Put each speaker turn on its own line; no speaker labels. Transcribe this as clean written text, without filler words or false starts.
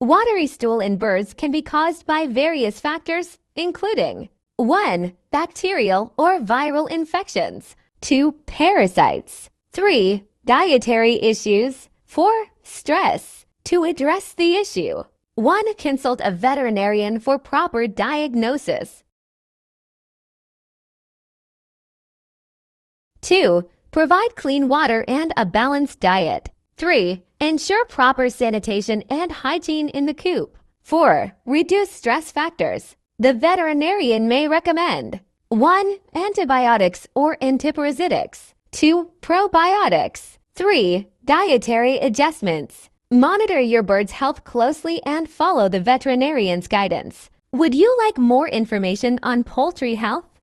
Watery stool in birds can be caused by various factors, including 1. Bacterial or viral infections, 2. Parasites, 3. Dietary issues, 4. Stress. To address the issue, 1. Consult a veterinarian for proper diagnosis. 2. Provide clean water and a balanced diet. 3. Ensure proper sanitation and hygiene in the coop. 4. Reduce stress factors. The veterinarian may recommend 1. Antibiotics or antiparasitics, 2. Probiotics, 3. Dietary adjustments. Monitor your bird's health closely and follow the veterinarian's guidance. Would you like more information on poultry health?